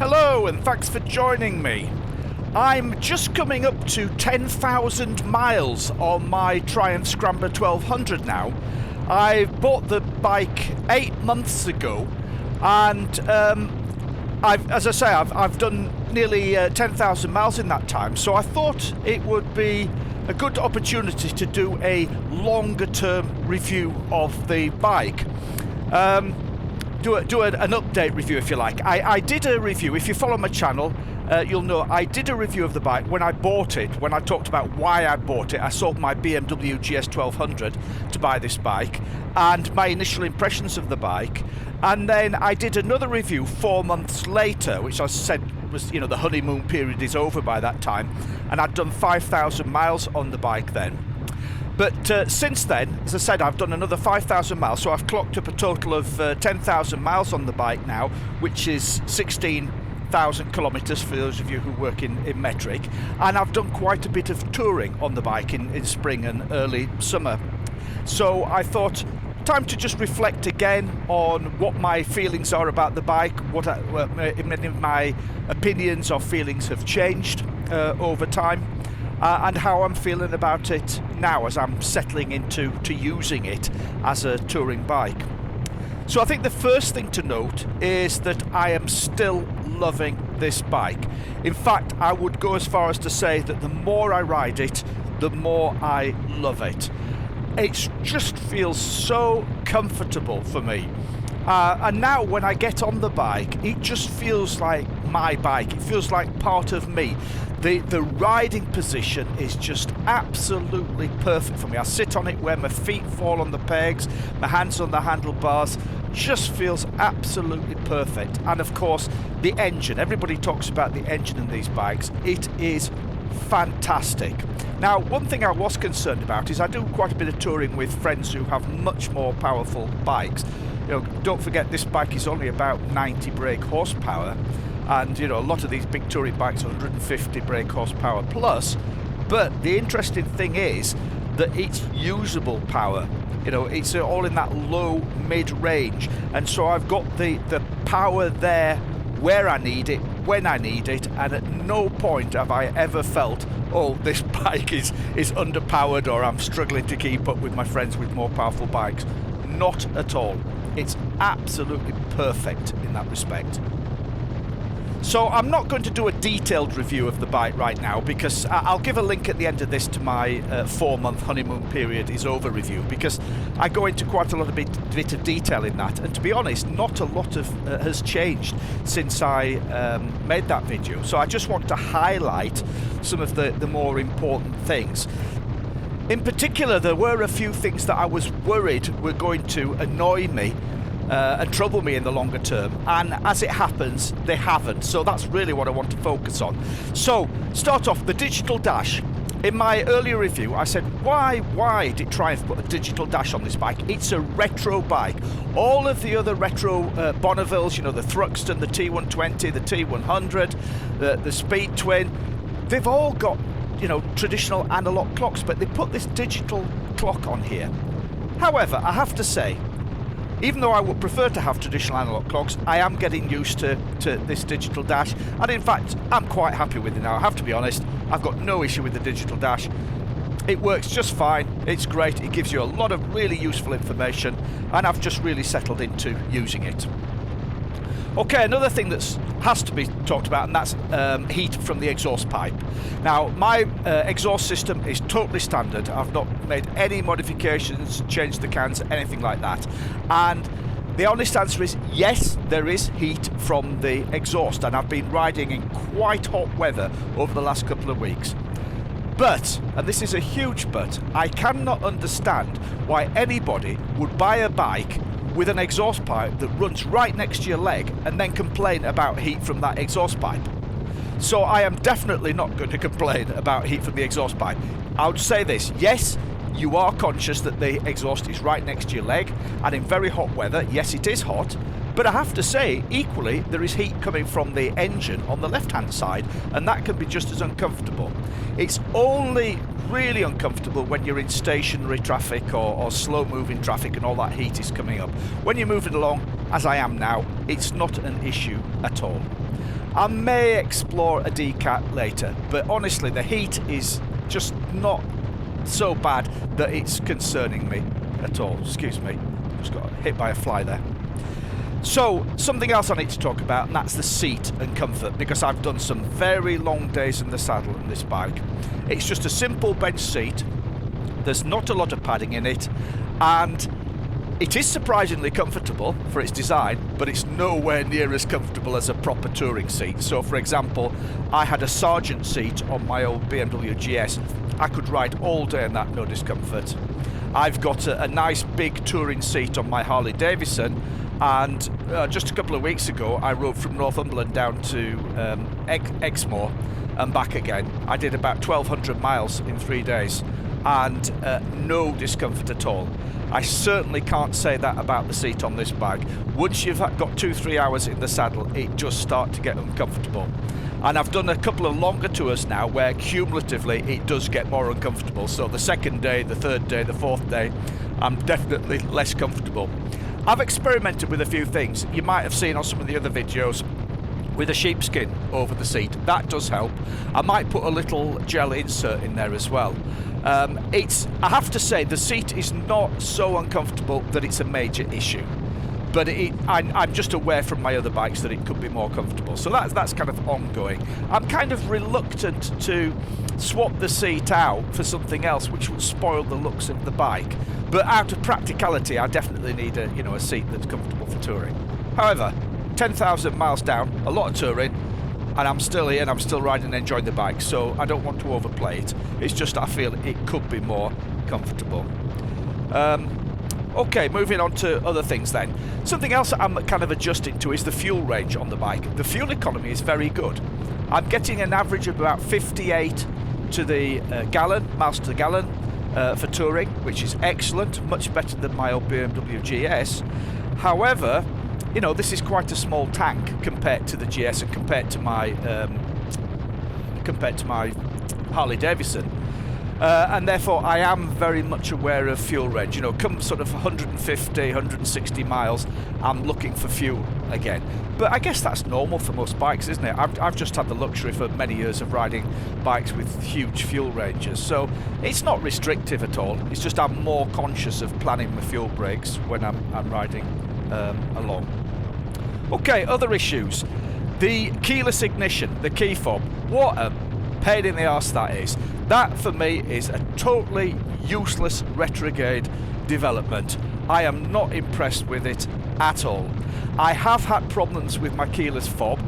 Hello and thanks for joining me. I'm just coming up to 10,000 miles on my Triumph Scrambler 1200 now. I bought the bike 8 months ago and I've done nearly 10,000 miles in that time, so I thought it would be a good opportunity to do a longer term review of the bike. Do an update review if you like. I did a review. If you follow my channel, you'll know I did a review of the bike when I bought it. When I talked about why I bought it, I sold my BMW GS 1200 to buy this bike and my initial impressions of the bike. And then I did another review 4 months later, which I said was, the honeymoon period is over by that time, and I'd done 5,000 miles on the bike then. But since then, as I said, I've done another 5,000 miles, so I've clocked up a total of 10,000 miles on the bike now, which is 16,000 kilometres for those of you who work in metric. And I've done quite a bit of touring on the bike in spring and early summer. So I thought, time to just reflect again on what my feelings are about the bike, many of my opinions or feelings have changed over time. And how I'm feeling about it now as I'm settling into using it as a touring bike. So I think the first thing to note is that I am still loving this bike. In fact, I would go as far as to say that the more I ride it, the more I love it. It just feels so comfortable for me. And now when I get on the bike, it just feels like my bike. It feels like part of me. The riding position is just absolutely perfect for me. I sit on it where my feet fall on the pegs, my hands on the handlebars, just feels absolutely perfect. And of course, the engine. Everybody talks about the engine in these bikes. It is fantastic. Now, one thing I was concerned about is I do quite a bit of touring with friends who have much more powerful bikes. Don't forget this bike is only about 90 brake horsepower. And a lot of these big touring bikes are 150 brake horsepower plus. But the interesting thing is that it's usable power. It's all in that low mid range, and so I've got the power there where I need it, when I need it, and at no point have I ever felt, oh, this bike is underpowered or I'm struggling to keep up with my friends with more powerful bikes. Not at all. It's absolutely perfect in that respect. So I'm not going to do a detailed review of the bike right now, because I'll give a link at the end of this to my 4-month honeymoon period is over review, because I go into quite a lot of bit of detail in that, and to be honest, not a lot of has changed since I made that video. So I just want to highlight some of the more important things. In particular, there were a few things that I was worried were going to annoy me and trouble me in the longer term, and as it happens, they haven't. So that's really what I want to focus on. So start off the digital dash. In my earlier review, I said, why did Triumph put a digital dash on this bike? It's a retro bike. All of the other retro Bonnevilles, the Thruxton, the T120, the T100, the Speed Twin, they've all got traditional analog clocks, but they put this digital clock on here. However, I have to say, even though I would prefer to have traditional analog clocks, I am getting used to this digital dash, and in fact I'm quite happy with it now. I have to be honest, I've got no issue with the digital dash. It works just fine, it's great, it gives you a lot of really useful information, and I've just really settled into using it. Okay, another thing that has to be talked about, and that's heat from the exhaust pipe. Now, my exhaust system is totally standard. I've not made any modifications, changed the cans, anything like that. And the honest answer is yes, there is heat from the exhaust, and I've been riding in quite hot weather over the last couple of weeks. But, and this is a huge but, I cannot understand why anybody would buy a bike with an exhaust pipe that runs right next to your leg and then complain about heat from that exhaust pipe. So I am definitely not going to complain about heat from the exhaust pipe. I would say this, yes, you are conscious that the exhaust is right next to your leg, and in very hot weather, yes, it is hot, but I have to say, equally, there is heat coming from the engine on the left-hand side, and that can be just as uncomfortable. It's only really uncomfortable when you're in stationary traffic or slow-moving traffic and all that heat is coming up. When you're moving along, as I am now, it's not an issue at all. I may explore a decat later, but honestly the heat is just not so bad that it's concerning me at all. Excuse me, just got hit by a fly there. So, something else I need to talk about, and that's the seat and comfort, because I've done some very long days in the saddle on this bike. It's just a simple bench seat, there's not a lot of padding in it, and it is surprisingly comfortable for its design, but it's nowhere near as comfortable as a proper touring seat. So for example, I had a Sergeant seat on my old BMW GS. I could ride all day in that, no discomfort. I've got a nice big touring seat on my Harley Davidson, and just a couple of weeks ago I rode from Northumberland down to Exmoor and back again. I did about 1,200 miles in 3 days, and no discomfort at all. I certainly can't say that about the seat on this bike. Once you've got 2-3 hours in the saddle, it just starts to get uncomfortable. And I've done a couple of longer tours now where cumulatively it does get more uncomfortable. So the second day, the third day, the fourth day, I'm definitely less comfortable. I've experimented with a few things. You might have seen on some of the other videos with a sheepskin over the seat. That does help. I might put a little gel insert in there as well. I have to say the seat is not so uncomfortable that it's a major issue, but I'm just aware from my other bikes that it could be more comfortable, so that's kind of ongoing. I'm kind of reluctant to swap the seat out for something else which will spoil the looks of the bike, but out of practicality I definitely need a seat that's comfortable for touring. However, 10,000 miles down, a lot of touring, and I'm still here and I'm still riding and enjoying the bike, so I don't want to overplay it. It's just I feel it could be more comfortable. Okay, moving on to other things then. Something else I'm kind of adjusting to is the fuel range on the bike. The fuel economy is very good. I'm getting an average of about 58 to the miles to the gallon for touring, which is excellent, much better than my old BMW GS. However, this is quite a small tank compared to the GS and compared to my Harley Davidson, and therefore I am very much aware of fuel range. Come sort of 150, 160 miles, I'm looking for fuel again. But I guess that's normal for most bikes, isn't it? I've just had the luxury for many years of riding bikes with huge fuel ranges, so it's not restrictive at all. It's just I'm more conscious of planning my fuel breaks when I'm riding along. Okay, other issues. The keyless ignition, the key fob. What a pain in the arse that is. That for me is a totally useless retrograde development. I am not impressed with it at all. I have had problems with my keyless fob.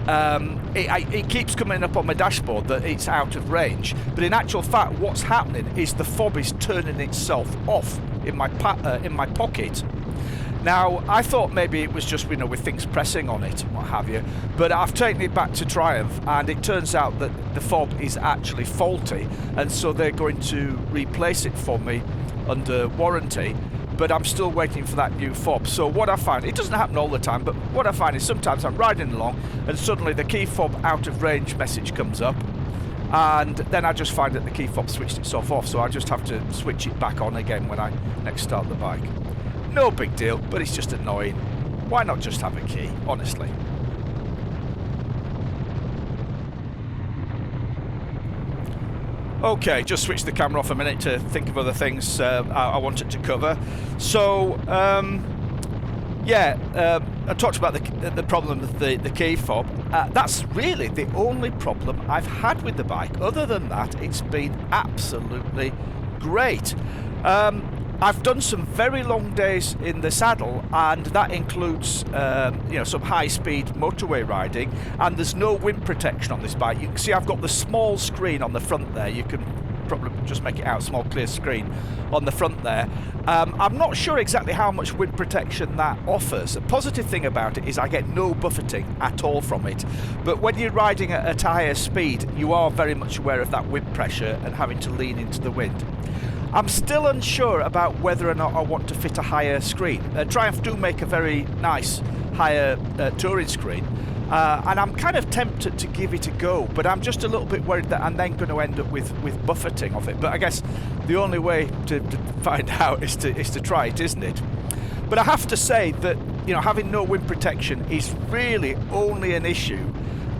It keeps coming up on my dashboard that it's out of range, but in actual fact what's happening is the fob is turning itself off in my pocket. Now, I thought maybe it was just, with things pressing on it and what have you, but I've taken it back to Triumph and it turns out that the fob is actually faulty, and so they're going to replace it for me under warranty, but I'm still waiting for that new fob. So what I find, it doesn't happen all the time, but what I find is sometimes I'm riding along and suddenly the key fob out of range message comes up, and then I just find that the key fob switched itself off, so I just have to switch it back on again when I next start the bike. No big deal, but it's just annoying. Why not just have a key, honestly? Okay, just switch the camera off a minute to think of other things I wanted to cover. So, I talked about the problem with the key fob. That's really the only problem I've had with the bike. Other than that, it's been absolutely great. I've done some very long days in the saddle, and that includes some high-speed motorway riding, and there's no wind protection on this bike. You can see I've got the small screen on the front there. You can probably just make it out, small clear screen on the front there. I'm not sure exactly how much wind protection that offers. The positive thing about it is I get no buffeting at all from it, but when you're riding at a higher speed you are very much aware of that wind pressure and having to lean into the wind. I'm still unsure about whether or not I want to fit a higher screen. Triumph do make a very nice higher touring screen, and I'm kind of tempted to give it a go, but I'm just a little bit worried that I'm then going to end up with buffeting of it. But I guess the only way to find out is to try it, isn't it? But I have to say that you know, having no wind protection is really only an issue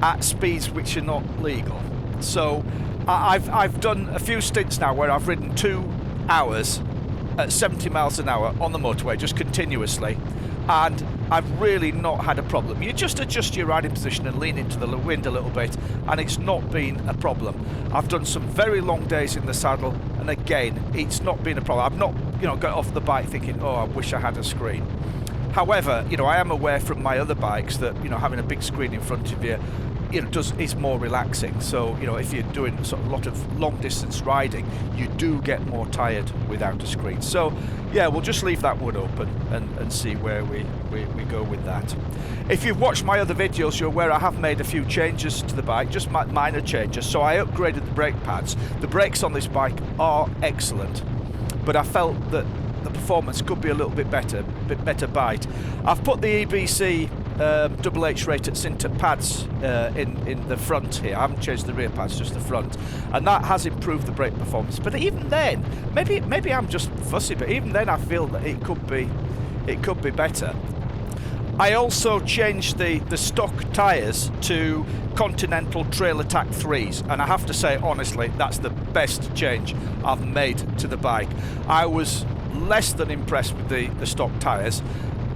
at speeds which are not legal. So I've done a few stints now where I've ridden 2 hours at 70 miles an hour on the motorway just continuously, and I've really not had a problem. You just adjust your riding position and lean into the wind a little bit, and it's not been a problem. I've done some very long days in the saddle, and again, it's not been a problem. I've not, you know, got off the bike thinking, oh, I wish I had a screen. However, you know, I am aware from my other bikes that, you know, having a big screen in front of you, you know, is more relaxing. So, you know, if you're doing sort of a lot of long distance riding, you do get more tired without a screen. So yeah, we'll just leave that one open and see where we go with that. If you've watched my other videos, you're aware I have made a few changes to the bike, just minor changes. So I upgraded the brake pads. The brakes on this bike are excellent, but I felt that the performance could be a little bit better bite. I've put the EBC double H rated sinter pads in the front here. I haven't changed the rear pads, just the front, and that has improved the brake performance. But even then, maybe I'm just fussy, but even then I feel that it could be better. I also changed the stock tyres to Continental Trail Attack 3s, and I have to say honestly, that's the best change I've made to the bike. I was less than impressed with the stock tyres.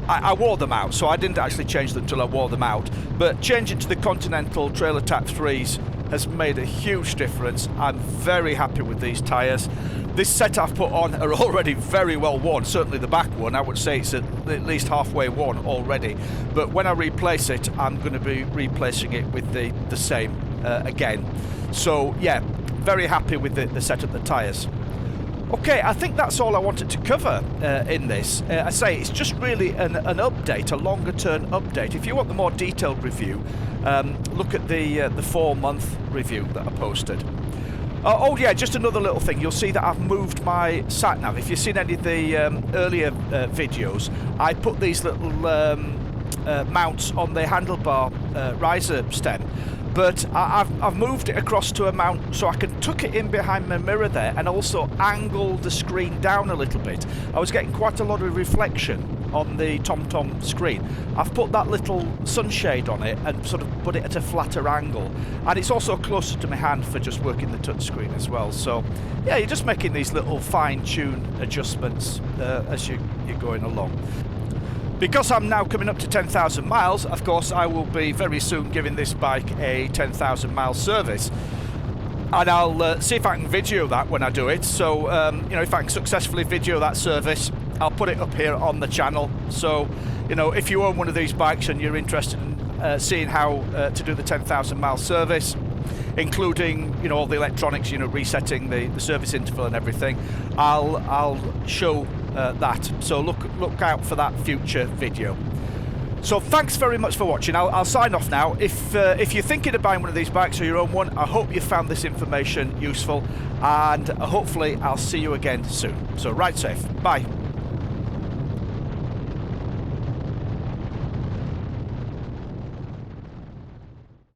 I wore them out, so I didn't actually change them until I wore them out, but changing to the Continental Trail Attack 3s has made a huge difference. I'm very happy with these tyres. This set I've put on are already very well worn. Certainly the back one, I would say it's at least halfway worn already, but when I replace it, I'm going to be replacing it with the same again. So yeah, very happy with the set of the tyres. Okay, I think that's all I wanted to cover in this. I say it's just really an update, a longer term update. If you want the more detailed review, look at the 4-month review that I posted. Oh yeah, just another little thing. You'll see that I've moved my sat nav. If you've seen any of the earlier videos, I put these little mounts on the handlebar riser stem. But I've moved it across to a mount so I can tuck it in behind my mirror there and also angle the screen down a little bit. I was getting quite a lot of reflection on the TomTom screen. I've put that little sunshade on it and sort of put it at a flatter angle. And it's also closer to my hand for just working the touchscreen as well. So yeah, you're just making these little fine-tune adjustments as you're going along. Because I'm now coming up to 10,000 miles, of course, I will be very soon giving this bike a 10,000 mile service. And I'll see if I can video that when I do it. So, you know, if I can successfully video that service, I'll put it up here on the channel. So, you know, if you own one of these bikes and you're interested in seeing how to do the 10,000 mile service, including, you know, all the electronics, you know, resetting the service interval and everything, I'll show that. So look out for that future video. So thanks very much for watching. I'll sign off now. If you're thinking of buying one of these bikes or your own one, I hope you found this information useful, and hopefully I'll see you again soon. So ride safe. Bye.